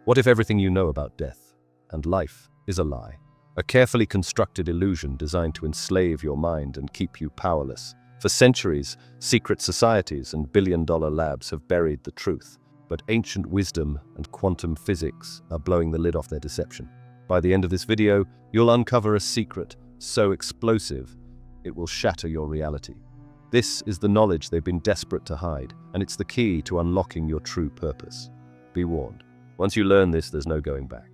What if everything you know about death and life is a lie? A carefully constructed illusion designed to enslave your mind and keep you powerless. For centuries, secret societies and billion-dollar labs have buried the truth, but ancient wisdom and quantum physics are blowing the lid off their deception. By the end of this video, you'll uncover a secret so explosive it will shatter your reality. This is the knowledge they've been desperate to hide, and it's the key to unlocking your true purpose. Be warned. Once you learn this, there's no going back.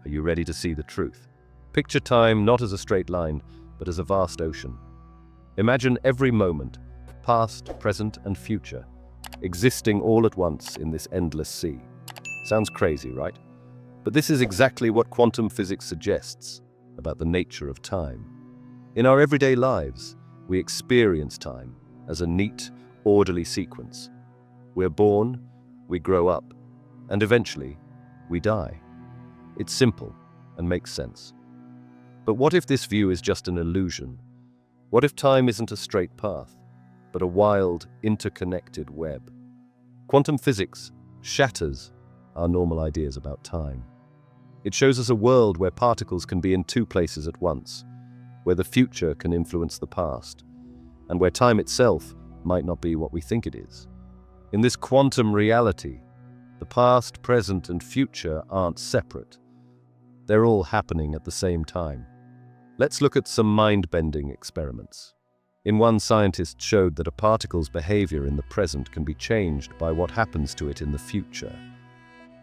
Are you ready to see the truth? Picture time not as a straight line, but as a vast ocean. Imagine every moment, past, present, and future, existing all at once in this endless sea. Sounds crazy, right? But this is exactly what quantum physics suggests about the nature of time. In our everyday lives, we experience time as a neat, orderly sequence. We're born, we grow up, and eventually, we die. It's simple and makes sense. But what if this view is just an illusion? What if time isn't a straight path, but a wild, interconnected web? Quantum physics shatters our normal ideas about time. It shows us a world where particles can be in two places at once, where the future can influence the past, and where time itself might not be what we think it is. In this quantum reality, the past, present, and future aren't separate. They're all happening at the same time. Let's look at some mind-bending experiments. In one, scientists showed that a particle's behavior in the present can be changed by what happens to it in the future.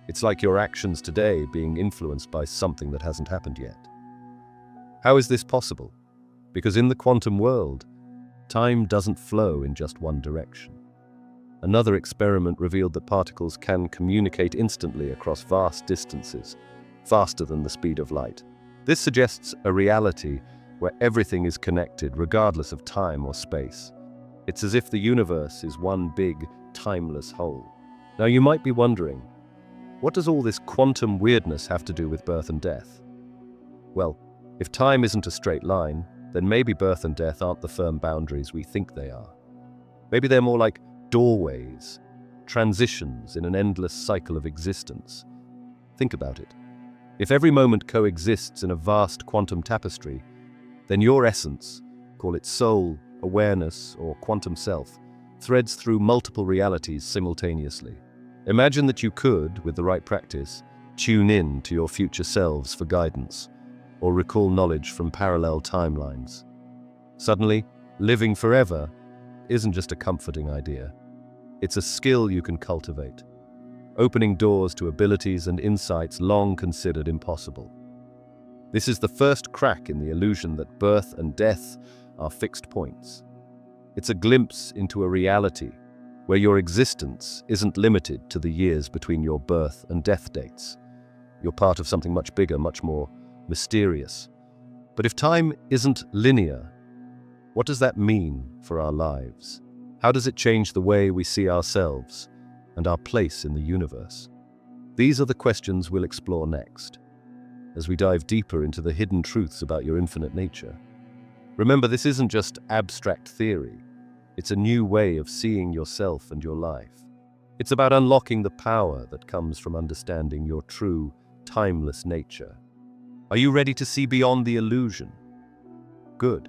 It's like your actions today being influenced by something that hasn't happened yet. How is this possible? Because in the quantum world, time doesn't flow in just one direction. Another experiment revealed that particles can communicate instantly across vast distances, faster than the speed of light. This suggests a reality where everything is connected regardless of time or space. It's as if the universe is one big, timeless whole. Now you might be wondering, what does all this quantum weirdness have to do with birth and death? Well, if time isn't a straight line, then maybe birth and death aren't the firm boundaries we think they are. Maybe they're more like doorways, transitions in an endless cycle of existence. Think about it. If every moment coexists in a vast quantum tapestry, then your essence, call it soul, awareness, or quantum self, threads through multiple realities simultaneously. Imagine that you could, with the right practice, tune in to your future selves for guidance, or recall knowledge from parallel timelines. Suddenly, living forever isn't just a comforting idea. It's a skill you can cultivate, opening doors to abilities and insights long considered impossible. This is the first crack in the illusion that birth and death are fixed points. It's a glimpse into a reality where your existence isn't limited to the years between your birth and death dates. You're part of something much bigger, much more mysterious. But if time isn't linear, what does that mean for our lives? How does it change the way we see ourselves and our place in the universe? These are the questions we'll explore next, as we dive deeper into the hidden truths about your infinite nature. Remember, this isn't just abstract theory. It's a new way of seeing yourself and your life. It's about unlocking the power that comes from understanding your true, timeless nature. Are you ready to see beyond the illusion? Good,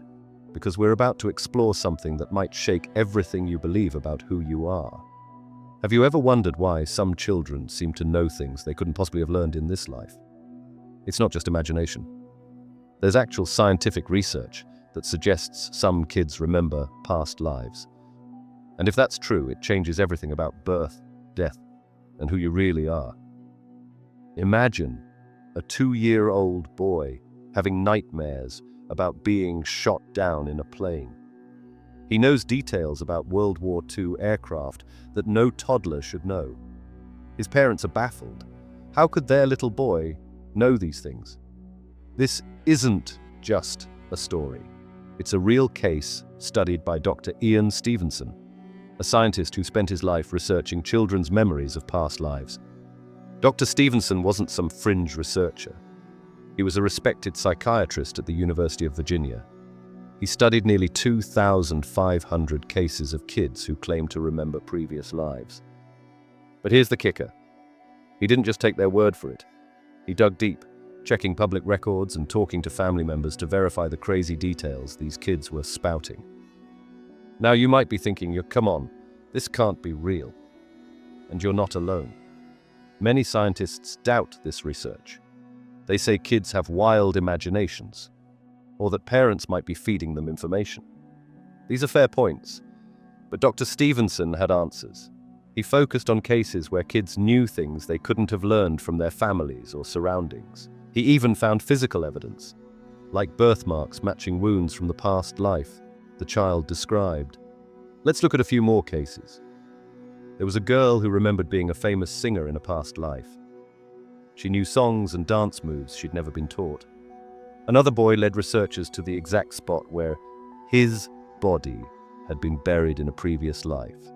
because we're about to explore something that might shake everything you believe about who you are. Have you ever wondered why some children seem to know things they couldn't possibly have learned in this life? It's not just imagination. There's actual scientific research that suggests some kids remember past lives. And if that's true, it changes everything about birth, death, and who you really are. Imagine a 2-year-old boy having nightmares about being shot down in a plane. He knows details about World War II aircraft that no toddler should know. His parents are baffled. How could their little boy know these things? This isn't just a story. It's a real case studied by Dr. Ian Stevenson, a scientist who spent his life researching children's memories of past lives. Dr. Stevenson wasn't some fringe researcher. He was a respected psychiatrist at the University of Virginia. He studied nearly 2,500 cases of kids who claimed to remember previous lives. But here's the kicker. He didn't just take their word for it. He dug deep, checking public records and talking to family members to verify the crazy details these kids were spouting. Now you might be thinking, come on, this can't be real. And you're not alone. Many scientists doubt this research. They say kids have wild imaginations, or that parents might be feeding them information. These are fair points, but Dr. Stevenson had answers. He focused on cases where kids knew things they couldn't have learned from their families or surroundings. He even found physical evidence, like birthmarks matching wounds from the past life the child described. Let's look at a few more cases. There was a girl who remembered being a famous singer in a past life. She knew songs and dance moves she'd never been taught. Another boy led researchers to the exact spot where his body had been buried in a previous life,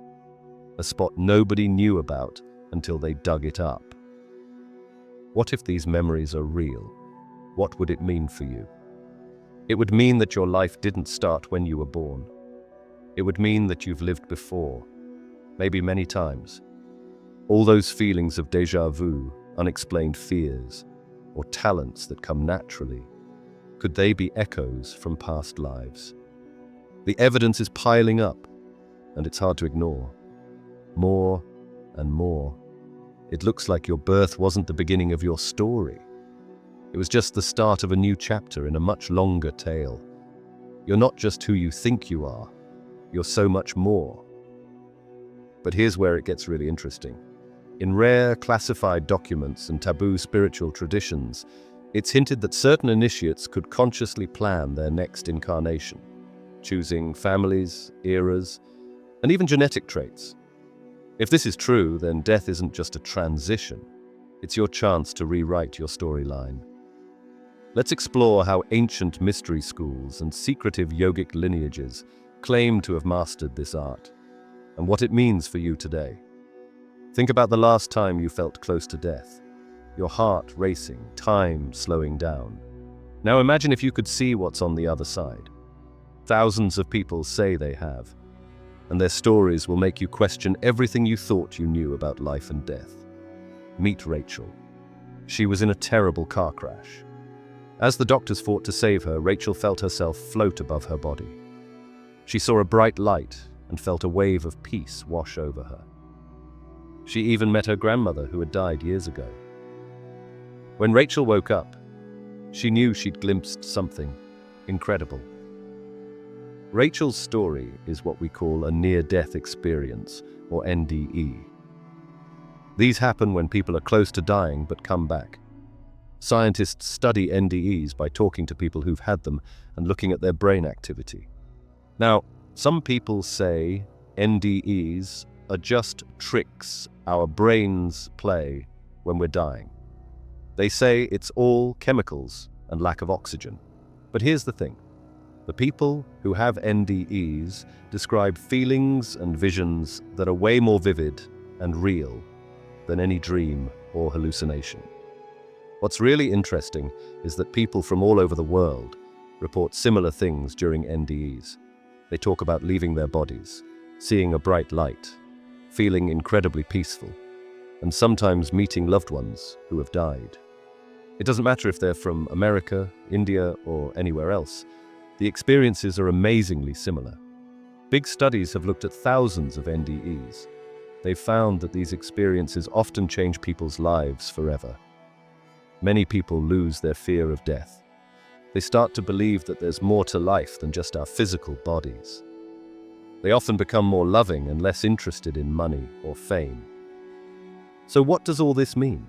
a spot nobody knew about until they dug it up. What if these memories are real? What would it mean for you? It would mean that your life didn't start when you were born. It would mean that you've lived before, maybe many times. All those feelings of déjà vu, unexplained fears, or talents that come naturally, could they be echoes from past lives? The evidence is piling up, and it's hard to ignore. More and more. It looks like your birth wasn't the beginning of your story. It was just the start of a new chapter in a much longer tale. You're not just who you think you are. You're so much more. But here's where it gets really interesting. In rare, classified documents and taboo spiritual traditions, it's hinted that certain initiates could consciously plan their next incarnation, choosing families, eras, and even genetic traits. If this is true, then death isn't just a transition. It's your chance to rewrite your storyline. Let's explore how ancient mystery schools and secretive yogic lineages claim to have mastered this art, and what it means for you today. Think about the last time you felt close to death, your heart racing, time slowing down. Now imagine if you could see what's on the other side. Thousands of people say they have, and their stories will make you question everything you thought you knew about life and death. Meet Rachel. She was in a terrible car crash. As the doctors fought to save her, Rachel felt herself float above her body. She saw a bright light and felt a wave of peace wash over her. She even met her grandmother, who had died years ago. When Rachel woke up, she knew she'd glimpsed something incredible. Rachel's story is what we call a near-death experience, or NDE. These happen when people are close to dying but come back. Scientists study NDEs by talking to people who've had them and looking at their brain activity. Now, some people say NDEs are just tricks our brains play when we're dying. They say it's all chemicals and lack of oxygen. But here's the thing. The people who have NDEs describe feelings and visions that are way more vivid and real than any dream or hallucination. What's really interesting is that people from all over the world report similar things during NDEs. They talk about leaving their bodies, seeing a bright light, feeling incredibly peaceful, and sometimes meeting loved ones who have died. It doesn't matter if they're from America, India, or anywhere else. The experiences are amazingly similar. Big studies have looked at thousands of NDEs. They've found that these experiences often change people's lives forever. Many people lose their fear of death. They start to believe that there's more to life than just our physical bodies. They often become more loving and less interested in money or fame. So what does all this mean?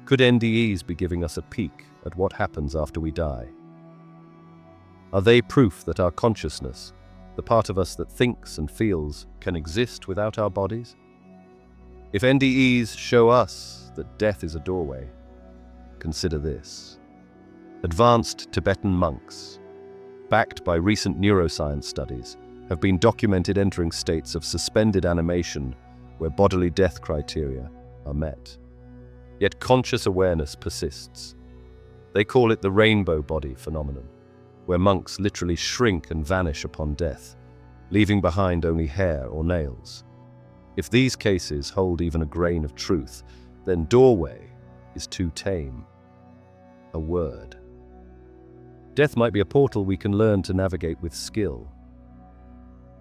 Could NDEs be giving us a peek at what happens after we die? Are they proof that our consciousness, the part of us that thinks and feels, can exist without our bodies? If NDEs show us that death is a doorway, consider this. Advanced Tibetan monks, backed by recent neuroscience studies, have been documented entering states of suspended animation where bodily death criteria are met. Yet conscious awareness persists. They call it the rainbow body phenomenon, where monks literally shrink and vanish upon death, leaving behind only hair or nails. If these cases hold even a grain of truth, then doorway is too tame. A word. Death might be a portal we can learn to navigate with skill.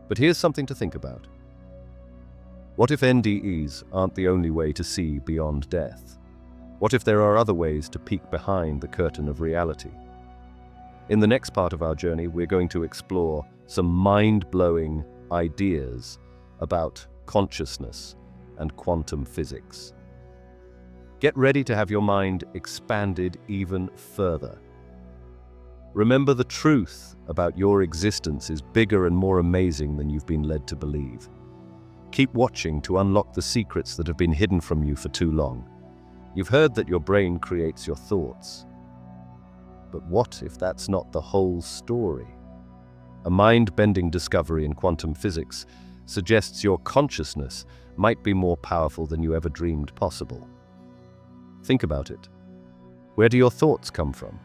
But here's something to think about. What if NDEs aren't the only way to see beyond death? What if there are other ways to peek behind the curtain of reality? In the next part of our journey, we're going to explore some mind-blowing ideas about consciousness and quantum physics. Get ready to have your mind expanded even further. Remember, the truth about your existence is bigger and more amazing than you've been led to believe. Keep watching to unlock the secrets that have been hidden from you for too long. You've heard that your brain creates your thoughts. But what if that's not the whole story? A mind-bending discovery in quantum physics suggests your consciousness might be more powerful than you ever dreamed possible. Think about it. Where do your thoughts come from?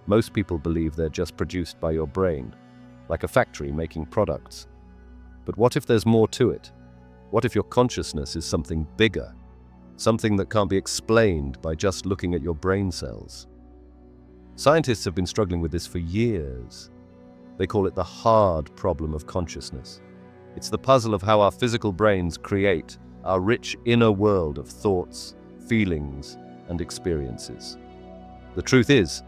Most people believe they're just produced by your brain, like a factory making products. But what if there's more to it? What if your consciousness is something bigger? Something that can't be explained by just looking at your brain cells? Scientists have been struggling with this for years. They call it the hard problem of consciousness. It's the puzzle of how our physical brains create our rich inner world of thoughts, feelings, and experiences. The truth is,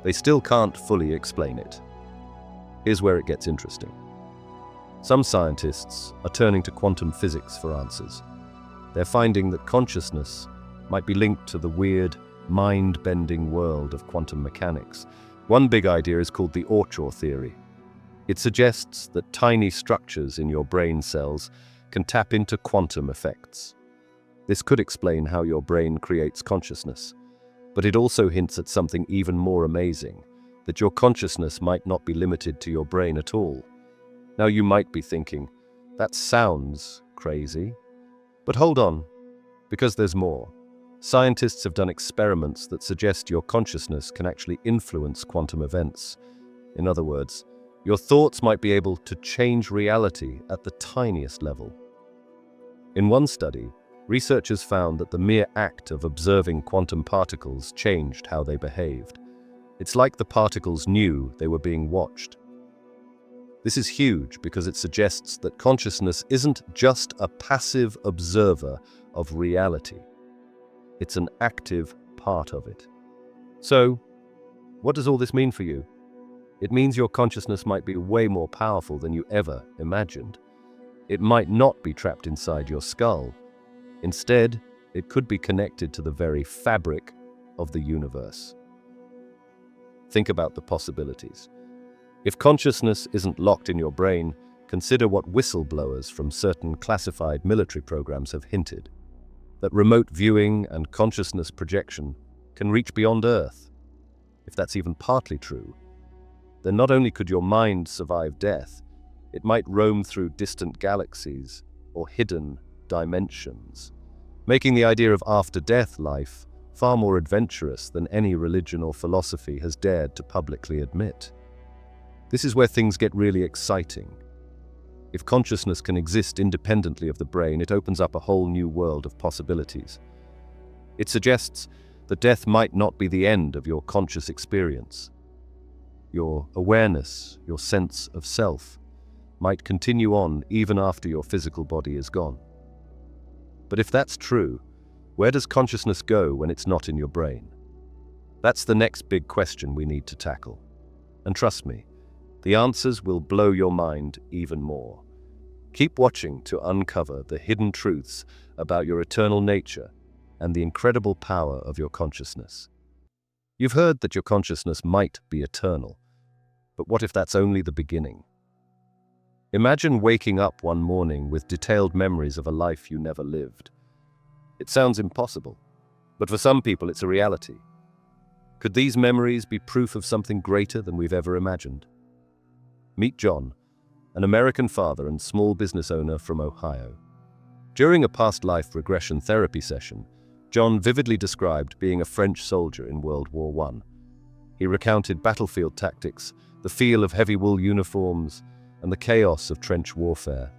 they still can't fully explain it. Here's where it gets interesting. Some scientists are turning to quantum physics for answers. They're finding that consciousness might be linked to the weird, mind-bending world of quantum mechanics. One big idea is called the Oort theory. It suggests that tiny structures in your brain cells can tap into quantum effects. This could explain how your brain creates consciousness, but it also hints at something even more amazing, that your consciousness might not be limited to your brain at all. Now you might be thinking, that sounds crazy. But hold on, because there's more. Scientists have done experiments that suggest your consciousness can actually influence quantum events. In other words, your thoughts might be able to change reality at the tiniest level. In one study, researchers found that the mere act of observing quantum particles changed how they behaved. It's like the particles knew they were being watched. This is huge because it suggests that consciousness isn't just a passive observer of reality. It's an active part of it. So, what does all this mean for you? It means your consciousness might be way more powerful than you ever imagined. It might not be trapped inside your skull. Instead, it could be connected to the very fabric of the universe. Think about the possibilities. If consciousness isn't locked in your brain, consider what whistleblowers from certain classified military programs have hinted. That remote viewing and consciousness projection can reach beyond Earth. If that's even partly true, then not only could your mind survive death, it might roam through distant galaxies or hidden dimensions, making the idea of after-death life far more adventurous than any religion or philosophy has dared to publicly admit. This is where things get really exciting. If consciousness can exist independently of the brain, it opens up a whole new world of possibilities. It suggests that death might not be the end of your conscious experience. Your awareness, your sense of self, might continue on even after your physical body is gone. But if that's true, where does consciousness go when it's not in your brain? That's the next big question we need to tackle. And trust me, the answers will blow your mind even more. Keep watching to uncover the hidden truths about your eternal nature and the incredible power of your consciousness. You've heard that your consciousness might be eternal, but what if that's only the beginning? Imagine waking up one morning with detailed memories of a life you never lived. It sounds impossible, but for some people it's a reality. Could these memories be proof of something greater than we've ever imagined? Meet John, an American father and small business owner from Ohio. During a past life regression therapy session, John vividly described being a French soldier in World War I. He recounted battlefield tactics, the feel of heavy wool uniforms, and the chaos of trench warfare.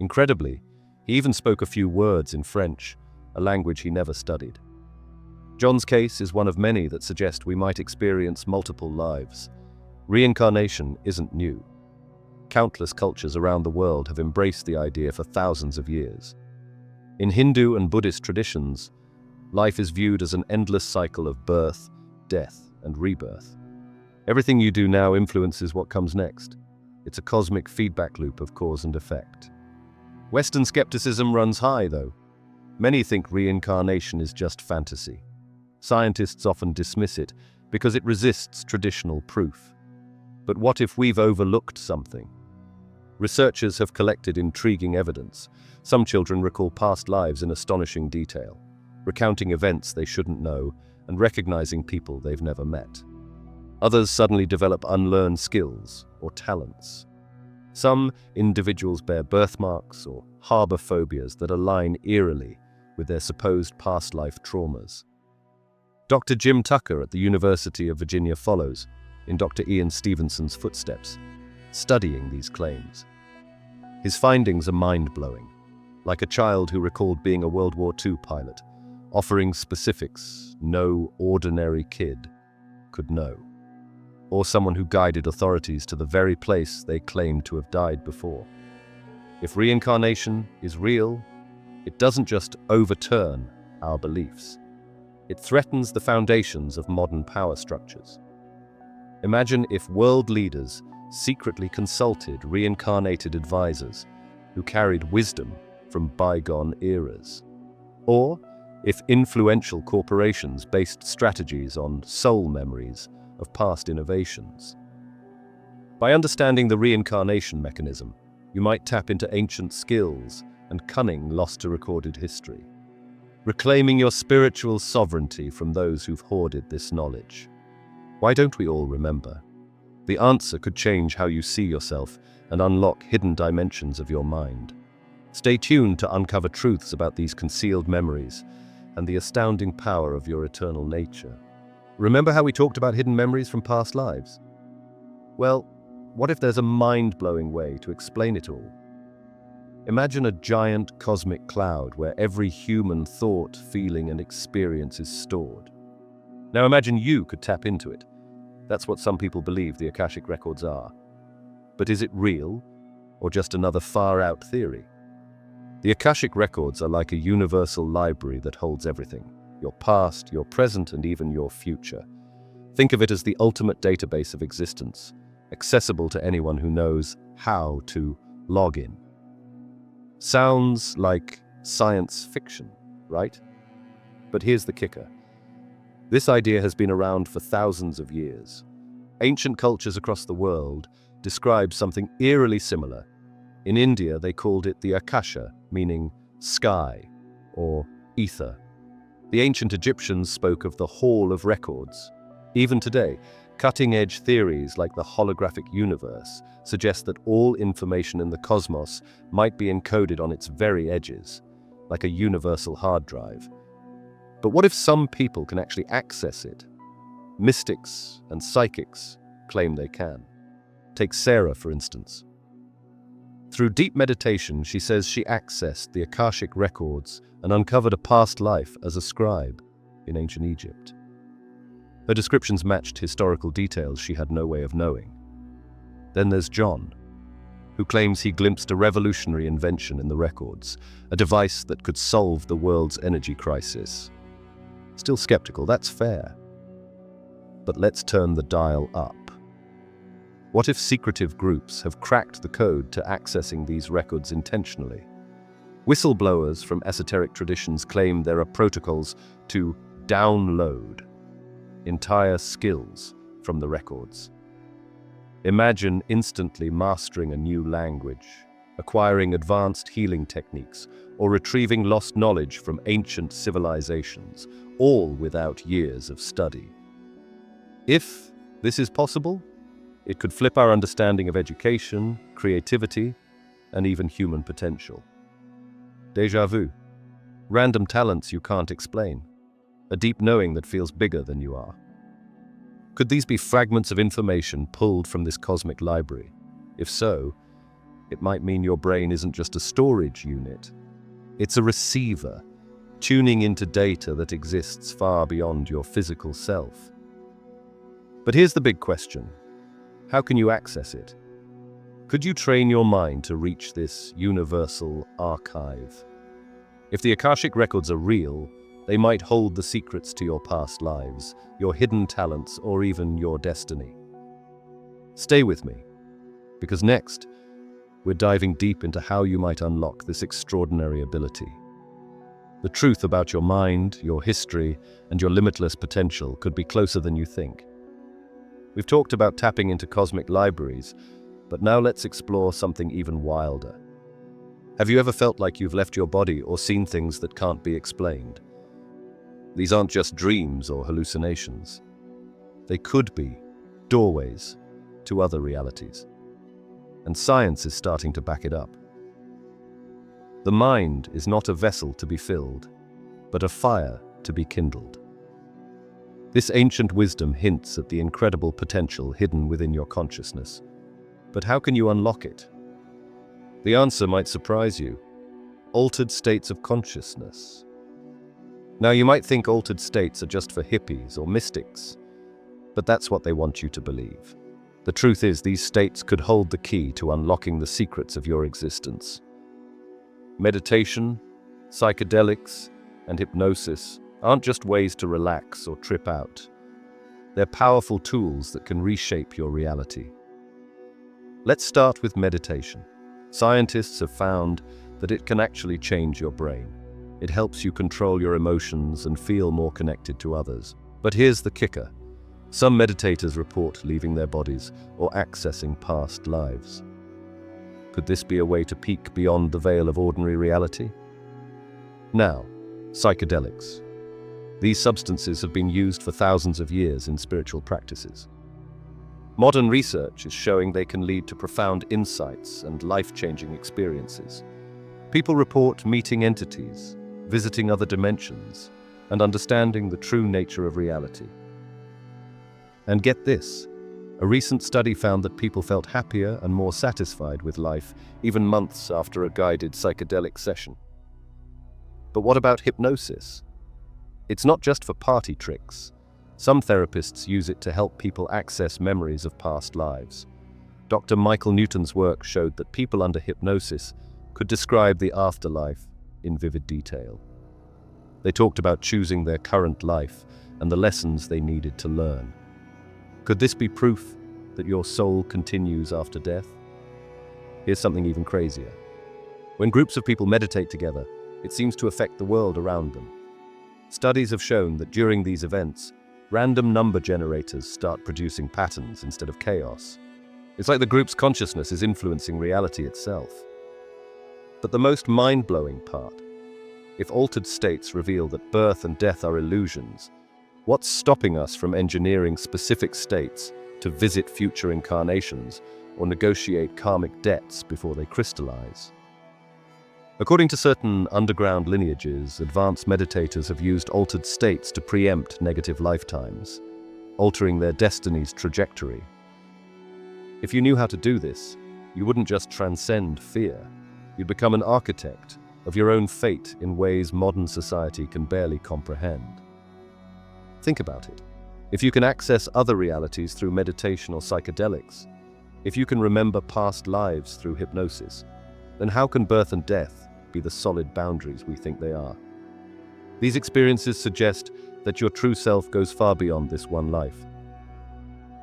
Incredibly, he even spoke a few words in French, a language he never studied. John's case is one of many that suggest we might experience multiple lives. Reincarnation isn't new. Countless cultures around the world have embraced the idea for thousands of years. In Hindu and Buddhist traditions, life is viewed as an endless cycle of birth, death, and rebirth. Everything you do now influences what comes next. It's a cosmic feedback loop of cause and effect. Western skepticism runs high, though. Many think reincarnation is just fantasy. Scientists often dismiss it because it resists traditional proof. But what if we've overlooked something? Researchers have collected intriguing evidence. Some children recall past lives in astonishing detail, recounting events they shouldn't know and recognizing people they've never met. Others suddenly develop unlearned skills or talents. Some individuals bear birthmarks or harbor phobias that align eerily with their supposed past life traumas. Dr. Jim Tucker at the University of Virginia follows in Dr. Ian Stevenson's footsteps, studying these claims. His findings are mind-blowing, like a child who recalled being a World War II pilot, offering specifics no ordinary kid could know, or someone who guided authorities to the very place they claimed to have died before. If reincarnation is real, it doesn't just overturn our beliefs. It threatens the foundations of modern power structures. Imagine if world leaders secretly consulted reincarnated advisors who carried wisdom from bygone eras. Or if influential corporations based strategies on soul memories of past innovations. By understanding the reincarnation mechanism, you might tap into ancient skills and cunning lost to recorded history, reclaiming your spiritual sovereignty from those who've hoarded this knowledge. Why don't we all remember? The answer could change how you see yourself and unlock hidden dimensions of your mind. Stay tuned to uncover truths about these concealed memories and the astounding power of your eternal nature. Remember how we talked about hidden memories from past lives? Well, what if there's a mind-blowing way to explain it all? Imagine a giant cosmic cloud where every human thought, feeling, and experience is stored. Now imagine you could tap into it. That's what some people believe the Akashic Records are. But is it real, or just another far-out theory? The Akashic Records are like a universal library that holds everything: your past, your present, and even your future. Think of it as the ultimate database of existence, accessible to anyone who knows how to log in. Sounds like science fiction, right? But here's the kicker. This idea has been around for thousands of years. Ancient cultures across the world describe something eerily similar. In India, they called it the Akasha, meaning sky or ether. The ancient Egyptians spoke of the Hall of Records. Even today, cutting-edge theories like the holographic universe suggest that all information in the cosmos might be encoded on its very edges, like a universal hard drive. But what if some people can actually access it? Mystics and psychics claim they can. Take Sarah, for instance. Through deep meditation, she says she accessed the Akashic Records and uncovered a past life as a scribe in ancient Egypt. Her descriptions matched historical details she had no way of knowing. Then there's John, who claims he glimpsed a revolutionary invention in the records, a device that could solve the world's energy crisis. Still skeptical, that's fair. But let's turn the dial up. What if secretive groups have cracked the code to accessing these records intentionally? Whistleblowers from esoteric traditions claim there are protocols to download entire skills from the records. Imagine instantly mastering a new language, acquiring advanced healing techniques, or retrieving lost knowledge from ancient civilizations, all without years of study. If this is possible, it could flip our understanding of education, creativity, and even human potential. Déjà vu. Random talents you can't explain. A deep knowing that feels bigger than you are. Could these be fragments of information pulled from this cosmic library? If so, it might mean your brain isn't just a storage unit. It's a receiver, tuning into data that exists far beyond your physical self. But here's the big question. How can you access it? Could you train your mind to reach this universal archive? If the Akashic records are real, they might hold the secrets to your past lives, your hidden talents, or even your destiny. Stay with me, because next, we're diving deep into how you might unlock this extraordinary ability. The truth about your mind, your history, and your limitless potential could be closer than you think. We've talked about tapping into cosmic libraries, but now let's explore something even wilder. Have you ever felt like you've left your body or seen things that can't be explained? These aren't just dreams or hallucinations. They could be doorways to other realities. And science is starting to back it up. The mind is not a vessel to be filled, but a fire to be kindled. This ancient wisdom hints at the incredible potential hidden within your consciousness. But how can you unlock it? The answer might surprise you. Altered states of consciousness. Now, you might think altered states are just for hippies or mystics, but that's what they want you to believe. The truth is, these states could hold the key to unlocking the secrets of your existence. Meditation, psychedelics, and hypnosis aren't just ways to relax or trip out. They're powerful tools that can reshape your reality. Let's start with meditation. Scientists have found that it can actually change your brain. It helps you control your emotions and feel more connected to others. But here's the kicker. Some meditators report leaving their bodies or accessing past lives. Could this be a way to peek beyond the veil of ordinary reality? Now, psychedelics. These substances have been used for thousands of years in spiritual practices. Modern research is showing they can lead to profound insights and life-changing experiences. People report meeting entities, visiting other dimensions, and understanding the true nature of reality. And get this, a recent study found that people felt happier and more satisfied with life even months after a guided psychedelic session. But what about hypnosis? It's not just for party tricks. Some therapists use it to help people access memories of past lives. Dr. Michael Newton's work showed that people under hypnosis could describe the afterlife in vivid detail. They talked about choosing their current life and the lessons they needed to learn. Could this be proof that your soul continues after death? Here's something even crazier. When groups of people meditate together, it seems to affect the world around them. Studies have shown that during these events, random number generators start producing patterns instead of chaos. It's like the group's consciousness is influencing reality itself. But the most mind-blowing part, if altered states reveal that birth and death are illusions, what's stopping us from engineering specific states to visit future incarnations or negotiate karmic debts before they crystallize? According to certain underground lineages, advanced meditators have used altered states to preempt negative lifetimes, altering their destiny's trajectory. If you knew how to do this, you wouldn't just transcend fear. You'd become an architect of your own fate in ways modern society can barely comprehend. Think about it. If you can access other realities through meditation or psychedelics, if you can remember past lives through hypnosis, then how can birth and death be the solid boundaries we think they are? These experiences suggest that your true self goes far beyond this one life.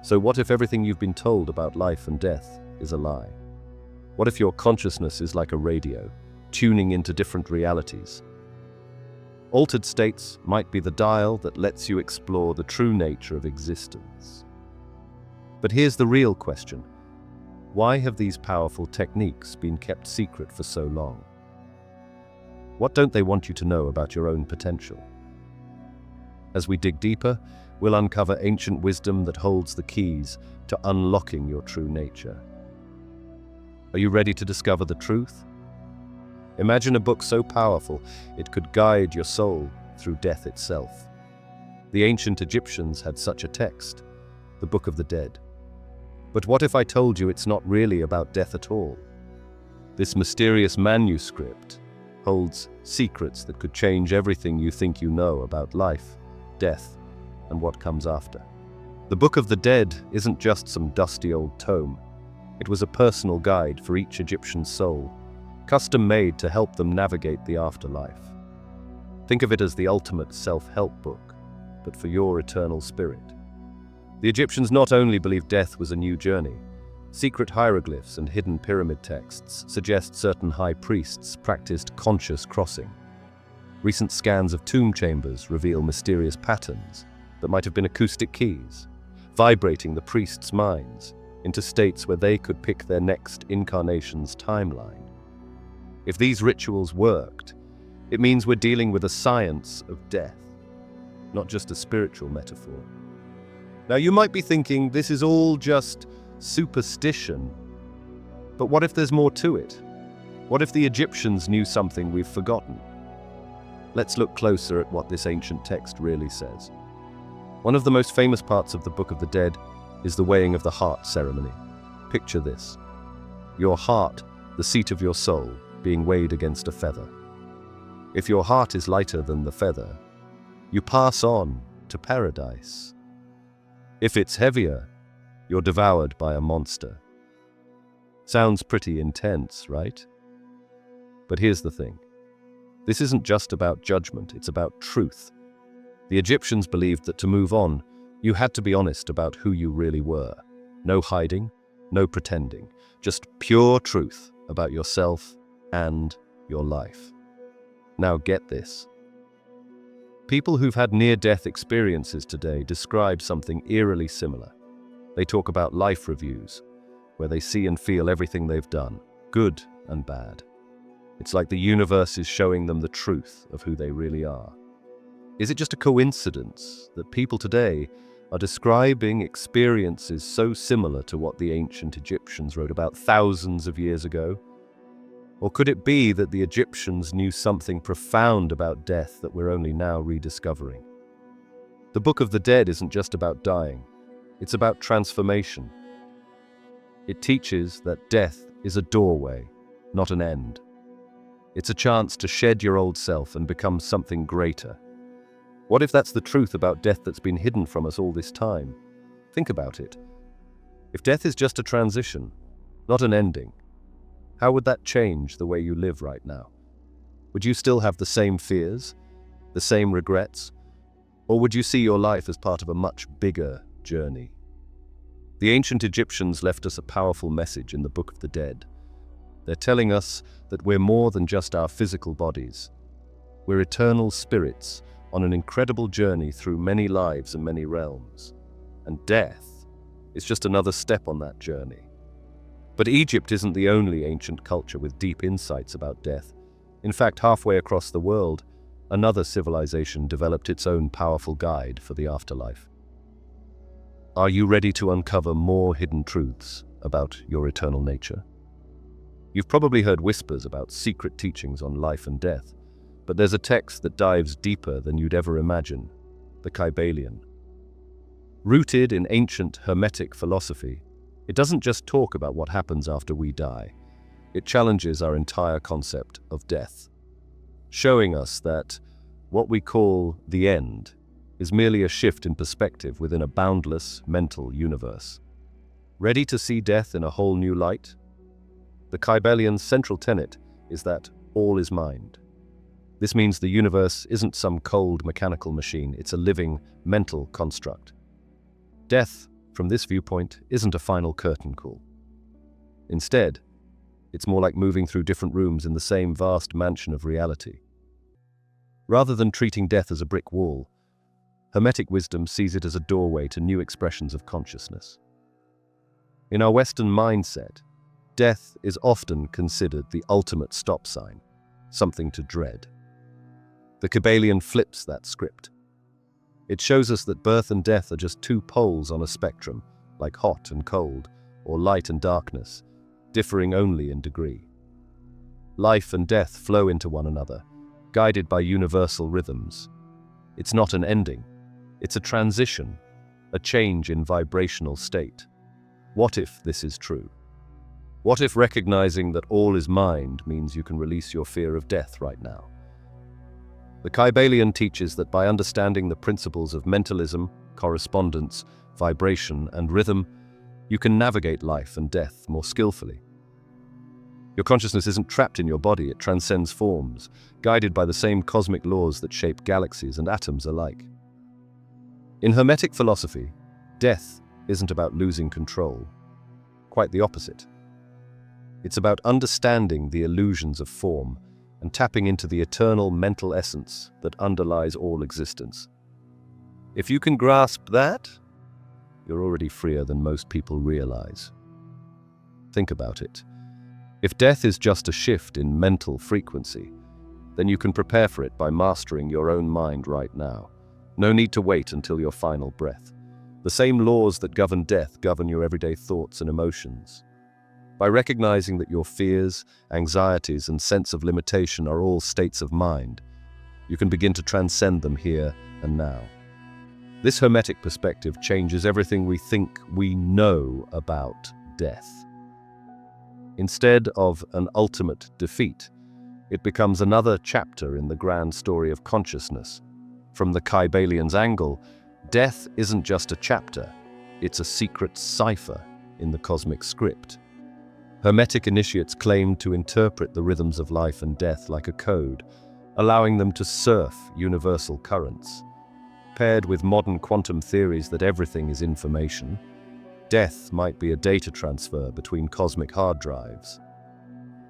So what if everything you've been told about life and death is a lie? What if your consciousness is like a radio, tuning into different realities? Altered states might be the dial that lets you explore the true nature of existence. But here's the real question. Why have these powerful techniques been kept secret for so long? What don't they want you to know about your own potential? As we dig deeper, we'll uncover ancient wisdom that holds the keys to unlocking your true nature. Are you ready to discover the truth? Imagine a book so powerful it could guide your soul through death itself. The ancient Egyptians had such a text, the Book of the Dead. But what if I told you it's not really about death at all? This mysterious manuscript holds secrets that could change everything you think you know about life, death, and what comes after. The Book of the Dead isn't just some dusty old tome. It was a personal guide for each Egyptian soul, custom-made to help them navigate the afterlife. Think of it as the ultimate self-help book, but for your eternal spirit. The Egyptians not only believed death was a new journey. Secret hieroglyphs and hidden pyramid texts suggest certain high priests practiced conscious crossing. Recent scans of tomb chambers reveal mysterious patterns that might have been acoustic keys, vibrating the priests' minds into states where they could pick their next incarnation's timeline. If these rituals worked, it means we're dealing with a science of death, not just a spiritual metaphor. Now you might be thinking this is all just superstition, but what if there's more to it? What if the Egyptians knew something we've forgotten? Let's look closer at what this ancient text really says. One of the most famous parts of the Book of the Dead is the weighing of the heart ceremony. Picture this: your heart, the seat of your soul, being weighed against a feather. If your heart is lighter than the feather, you pass on to paradise. If it's heavier, you're devoured by a monster. Sounds pretty intense, right? But here's the thing. This isn't just about judgment, it's about truth. The Egyptians believed that to move on, you had to be honest about who you really were. No hiding, no pretending, just pure truth about yourself and your life. Now get this. People who've had near-death experiences today describe something eerily similar. They talk about life reviews, where they see and feel everything they've done, good and bad. It's like the universe is showing them the truth of who they really are. Is it just a coincidence that people today are describing experiences so similar to what the ancient Egyptians wrote about thousands of years ago? Or could it be that the Egyptians knew something profound about death that we're only now rediscovering? The Book of the Dead isn't just about dying, it's about transformation. It teaches that death is a doorway, not an end. It's a chance to shed your old self and become something greater. What if that's the truth about death that's been hidden from us all this time? Think about it. If death is just a transition, not an ending, how would that change the way you live right now? Would you still have the same fears, the same regrets, or would you see your life as part of a much bigger journey? The ancient Egyptians left us a powerful message in the Book of the Dead. They're telling us that we're more than just our physical bodies. We're eternal spirits on an incredible journey through many lives and many realms. And death is just another step on that journey. But Egypt isn't the only ancient culture with deep insights about death. In fact, halfway across the world, another civilization developed its own powerful guide for the afterlife. Are you ready to uncover more hidden truths about your eternal nature? You've probably heard whispers about secret teachings on life and death, but there's a text that dives deeper than you'd ever imagine, the Kybalion. Rooted in ancient Hermetic philosophy, it doesn't just talk about what happens after we die. It challenges our entire concept of death, showing us that what we call the end is merely a shift in perspective within a boundless mental universe. Ready to see death in a whole new light? The Kybalion's central tenet is that all is mind. This means the universe isn't some cold mechanical machine, it's a living mental construct. Death, from this viewpoint, isn't a final curtain call. Instead, it's more like moving through different rooms in the same vast mansion of reality. Rather than treating death as a brick wall, Hermetic wisdom sees it as a doorway to new expressions of consciousness. In our Western mindset, death is often considered the ultimate stop sign, something to dread. The Kybalion flips that script. It shows us that birth and death are just two poles on a spectrum, like hot and cold, or light and darkness, differing only in degree. Life and death flow into one another, guided by universal rhythms. It's not an ending, it's a transition, a change in vibrational state. What if this is true? What if recognizing that all is mind means you can release your fear of death right now? The Kybalion teaches that by understanding the principles of mentalism, correspondence, vibration, and rhythm, you can navigate life and death more skillfully. Your consciousness isn't trapped in your body, it transcends forms, guided by the same cosmic laws that shape galaxies and atoms alike. In Hermetic philosophy, death isn't about losing control. Quite the opposite. It's about understanding the illusions of form and tapping into the eternal mental essence that underlies all existence. If you can grasp that, you're already freer than most people realize. Think about it. If death is just a shift in mental frequency, then you can prepare for it by mastering your own mind right now. No need to wait until your final breath. The same laws that govern death govern your everyday thoughts and emotions. By recognizing that your fears, anxieties, and sense of limitation are all states of mind, you can begin to transcend them here and now. This Hermetic perspective changes everything we think we know about death. Instead of an ultimate defeat, it becomes another chapter in the grand story of consciousness. From the Kybalion's angle, death isn't just a chapter, it's a secret cipher in the cosmic script. Hermetic initiates claim to interpret the rhythms of life and death like a code, allowing them to surf universal currents. Paired with modern quantum theories that everything is information, death might be a data transfer between cosmic hard drives.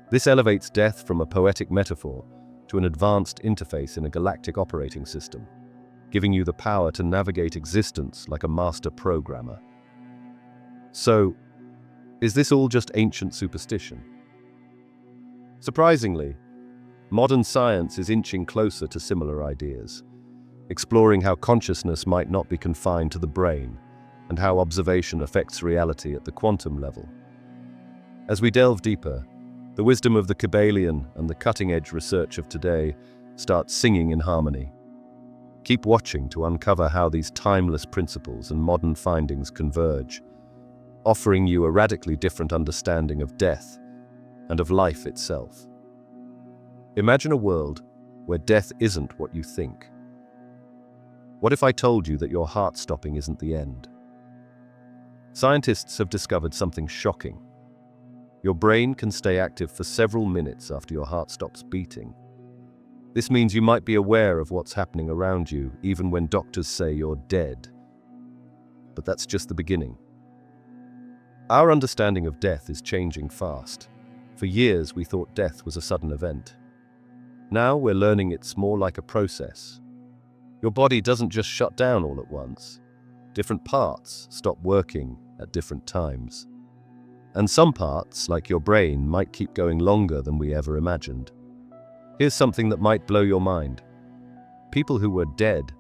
This elevates death from a poetic metaphor to an advanced interface in a galactic operating system, giving you the power to navigate existence like a master programmer. So, is this all just ancient superstition? Surprisingly, modern science is inching closer to similar ideas, exploring how consciousness might not be confined to the brain and how observation affects reality at the quantum level. As we delve deeper, the wisdom of the Kybalion and the cutting-edge research of today start singing in harmony. Keep watching to uncover how these timeless principles and modern findings converge, offering you a radically different understanding of death and of life itself. Imagine a world where death isn't what you think. What if I told you that your heart stopping isn't the end? Scientists have discovered something shocking. Your brain can stay active for several minutes after your heart stops beating. This means you might be aware of what's happening around you, even when doctors say you're dead. But that's just the beginning. Our understanding of death is changing fast. For years, we thought death was a sudden event. Now we're learning it's more like a process. Your body doesn't just shut down all at once. Different parts stop working at different times. And some parts, like your brain, might keep going longer than we ever imagined. Here's something that might blow your mind. People who were dead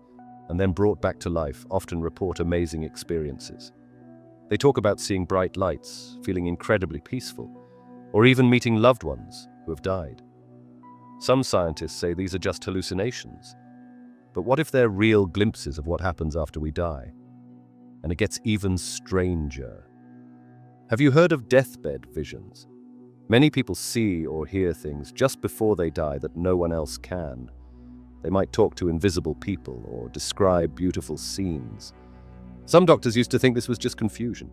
and then brought back to life often report amazing experiences. They talk about seeing bright lights, feeling incredibly peaceful, or even meeting loved ones who have died. Some scientists say these are just hallucinations. But what if they're real glimpses of what happens after we die? And it gets even stranger. Have you heard of deathbed visions? Many people see or hear things just before they die that no one else can. They might talk to invisible people or describe beautiful scenes. Some doctors used to think this was just confusion.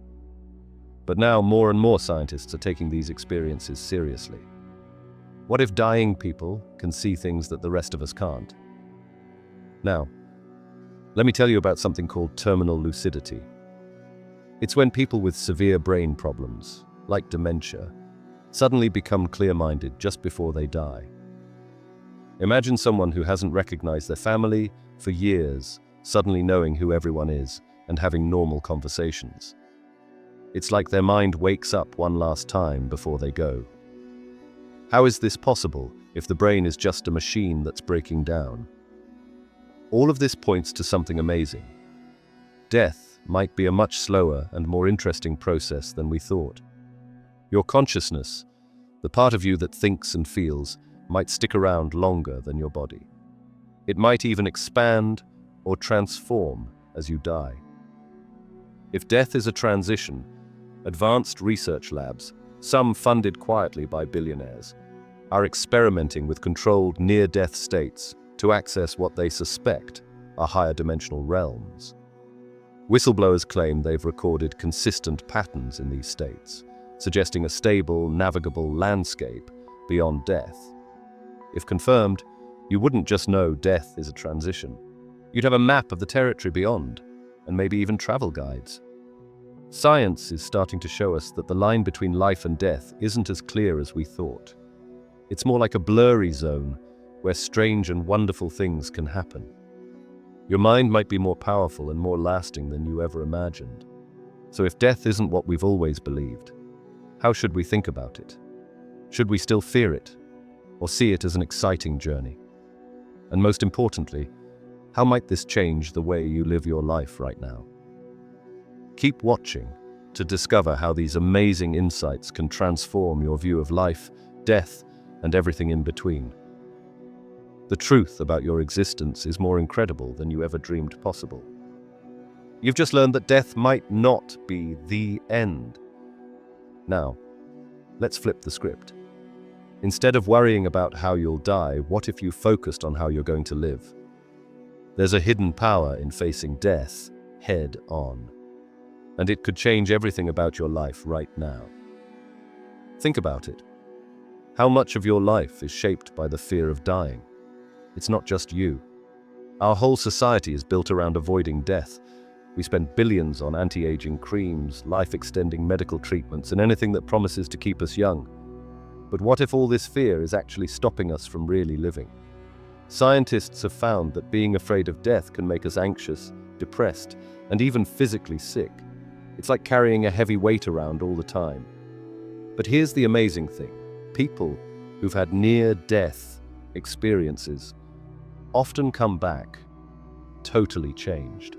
But now more and more scientists are taking these experiences seriously. What if dying people can see things that the rest of us can't? Now, let me tell you about something called terminal lucidity. It's when people with severe brain problems, like dementia, suddenly become clear-minded just before they die. Imagine someone who hasn't recognized their family for years, suddenly knowing who everyone is and having normal conversations. It's like their mind wakes up one last time before they go. How is this possible if the brain is just a machine that's breaking down? All of this points to something amazing. Death might be a much slower and more interesting process than we thought. Your consciousness, the part of you that thinks and feels, might stick around longer than your body. It might even expand or transform as you die. If death is a transition, advanced research labs some funded quietly by billionaires, are experimenting with controlled near-death states to access what they suspect are higher dimensional realms. Whistleblowers claim they've recorded consistent patterns in these states, suggesting a stable, navigable landscape beyond death. If confirmed, you wouldn't just know death is a transition. You'd have a map of the territory beyond, and maybe even travel guides. Science is starting to show us that the line between life and death isn't as clear as we thought. It's more like a blurry zone where strange and wonderful things can happen. Your mind might be more powerful and more lasting than you ever imagined. So if death isn't what we've always believed, how should we think about it? Should we still fear it, or see it as an exciting journey? And most importantly, how might this change the way you live your life right now? Keep watching to discover how these amazing insights can transform your view of life, death, and everything in between. The truth about your existence is more incredible than you ever dreamed possible. You've just learned that death might not be the end. Now, let's flip the script. Instead of worrying about how you'll die, what if you focused on how you're going to live? There's a hidden power in facing death head on, and it could change everything about your life right now. Think about it. How much of your life is shaped by the fear of dying? It's not just you. Our whole society is built around avoiding death. We spend billions on anti-aging creams, life-extending medical treatments, and anything that promises to keep us young. But what if all this fear is actually stopping us from really living? Scientists have found that being afraid of death can make us anxious, depressed, and even physically sick. It's like carrying a heavy weight around all the time. But here's the amazing thing. People who've had near-death experiences often come back totally changed.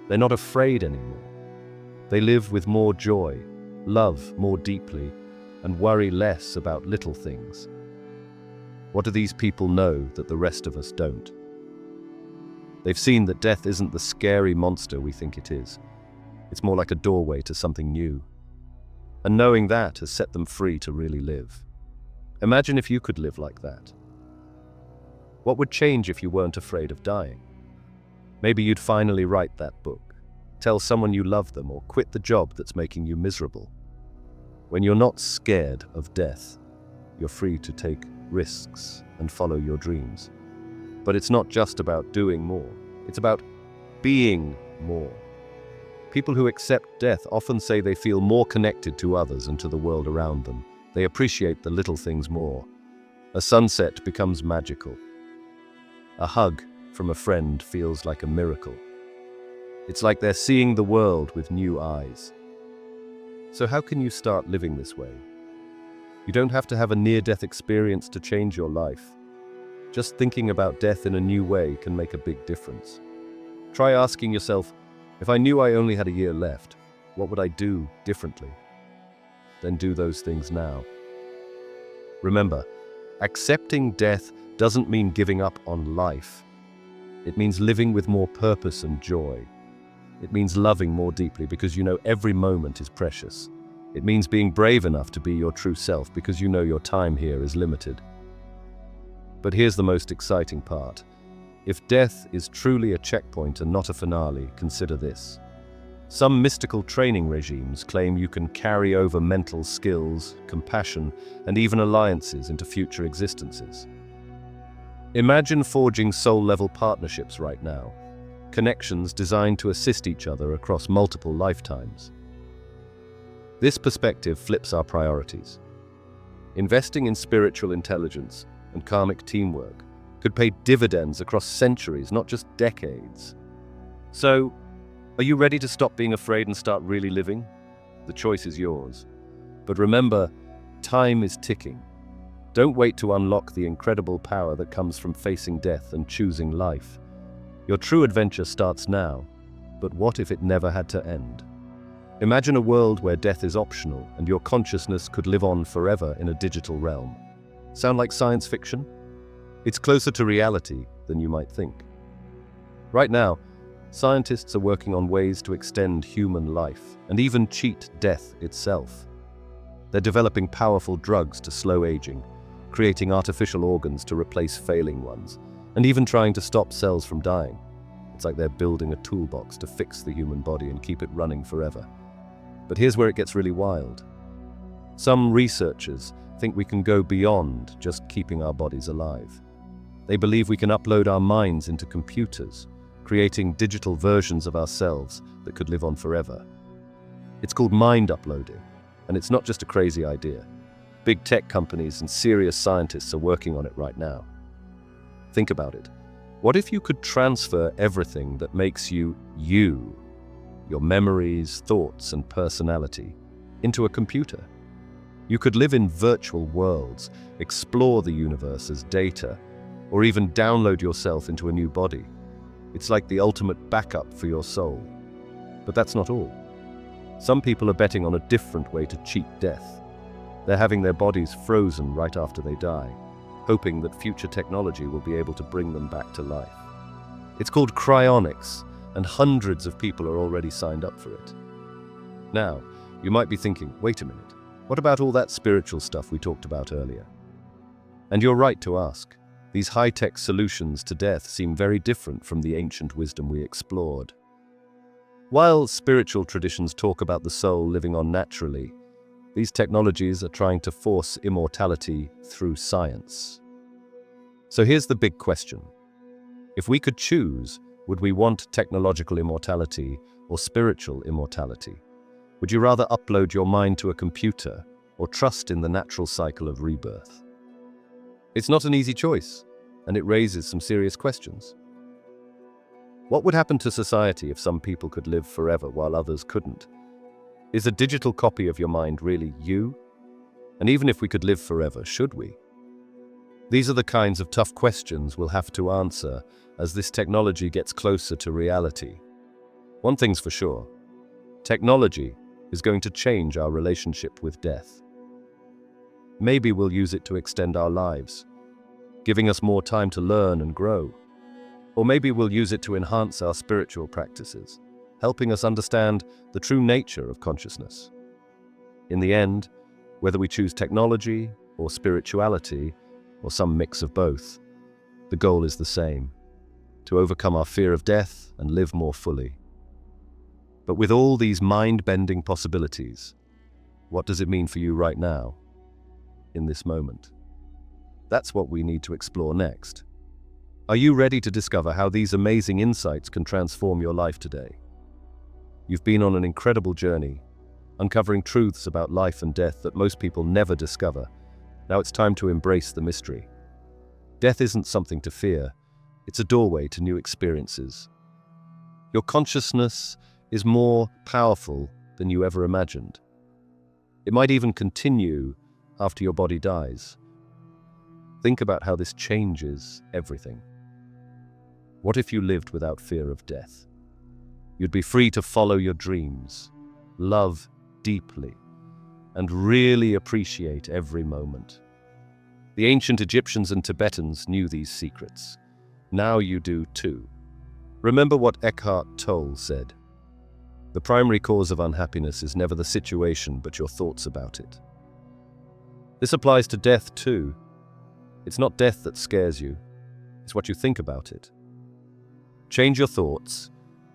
They're not afraid anymore. They live with more joy, love more deeply, and worry less about little things. What do these people know that the rest of us don't? They've seen that death isn't the scary monster we think it is. It's more like a doorway to something new. And knowing that has set them free to really live. Imagine if you could live like that. What would change if you weren't afraid of dying? Maybe you'd finally write that book, tell someone you love them, or quit the job that's making you miserable. When you're not scared of death, you're free to take risks and follow your dreams. But it's not just about doing more, it's about being more. People who accept death often say they feel more connected to others and to the world around them. They appreciate the little things more. A sunset becomes magical. A hug from a friend feels like a miracle. It's like they're seeing the world with new eyes. So how can you start living this way? You don't have to have a near-death experience to change your life. Just thinking about death in a new way can make a big difference. Try asking yourself, if I knew I only had a year left, what would I do differently? Then do those things now. Remember, accepting death doesn't mean giving up on life. It means living with more purpose and joy. It means loving more deeply because you know every moment is precious. It means being brave enough to be your true self because you know your time here is limited. But here's the most exciting part. If death is truly a checkpoint and not a finale, consider this. Some mystical training regimes claim you can carry over mental skills, compassion, and even alliances into future existences. Imagine forging soul-level partnerships right now, connections designed to assist each other across multiple lifetimes. This perspective flips our priorities. Investing in spiritual intelligence and karmic teamwork could pay dividends across centuries, not just decades. So, are you ready to stop being afraid and start really living? The choice is yours. But remember, time is ticking. Don't wait to unlock the incredible power that comes from facing death and choosing life. Your true adventure starts now, but what if it never had to end? Imagine a world where death is optional and your consciousness could live on forever in a digital realm. Sound like science fiction? It's closer to reality than you might think. Right now, scientists are working on ways to extend human life and even cheat death itself. They're developing powerful drugs to slow aging, creating artificial organs to replace failing ones, and even trying to stop cells from dying. It's like they're building a toolbox to fix the human body and keep it running forever. But here's where it gets really wild. Some researchers think we can go beyond just keeping our bodies alive. They believe we can upload our minds into computers, creating digital versions of ourselves that could live on forever. It's called mind uploading, and it's not just a crazy idea. Big tech companies and serious scientists are working on it right now. Think about it. What if you could transfer everything that makes you, your memories, thoughts, and personality, into a computer? You could live in virtual worlds, explore the universe as data, or even download yourself into a new body. It's like the ultimate backup for your soul. But that's not all. Some people are betting on a different way to cheat death. They're having their bodies frozen right after they die, hoping that future technology will be able to bring them back to life. It's called cryonics, and hundreds of people are already signed up for it. Now, you might be thinking, wait a minute, what about all that spiritual stuff we talked about earlier? And you're right to ask. These high-tech solutions to death seem very different from the ancient wisdom we explored. While spiritual traditions talk about the soul living on naturally, these technologies are trying to force immortality through science. So here's the big question. If we could choose, would we want technological immortality or spiritual immortality? Would you rather upload your mind to a computer or trust in the natural cycle of rebirth? It's not an easy choice, and it raises some serious questions. What would happen to society if some people could live forever while others couldn't? Is a digital copy of your mind really you? And even if we could live forever, should we? These are the kinds of tough questions we'll have to answer as this technology gets closer to reality. One thing's for sure, technology is going to change our relationship with death. Maybe we'll use it to extend our lives, giving us more time to learn and grow. Or maybe we'll use it to enhance our spiritual practices, helping us understand the true nature of consciousness. In the end, whether we choose technology or spirituality or some mix of both, the goal is the same: to overcome our fear of death and live more fully. But with all these mind-bending possibilities, what does it mean for you right now, in this moment? That's what we need to explore next. Are you ready to discover how these amazing insights can transform your life today? You've been on an incredible journey, uncovering truths about life and death that most people never discover. Now it's time to embrace the mystery. Death isn't something to fear, it's a doorway to new experiences. Your consciousness is more powerful than you ever imagined. It might even continue after your body dies. Think about how this changes everything. What if you lived without fear of death? You'd be free to follow your dreams, love deeply, and really appreciate every moment. The ancient Egyptians and Tibetans knew these secrets. Now you do too. Remember what Eckhart Tolle said: "The primary cause of unhappiness is never the situation, but your thoughts about it." This applies to death too. It's not death that scares you, it's what you think about it. Change your thoughts,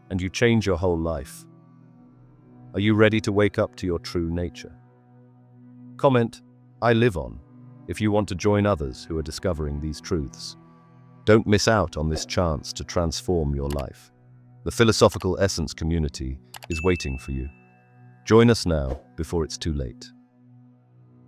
and you change your whole life. Are you ready to wake up to your true nature? Comment, "I live on," if you want to join others who are discovering these truths. Don't miss out on this chance to transform your life. The Philosophical Essence community is waiting for you. Join us now before it's too late.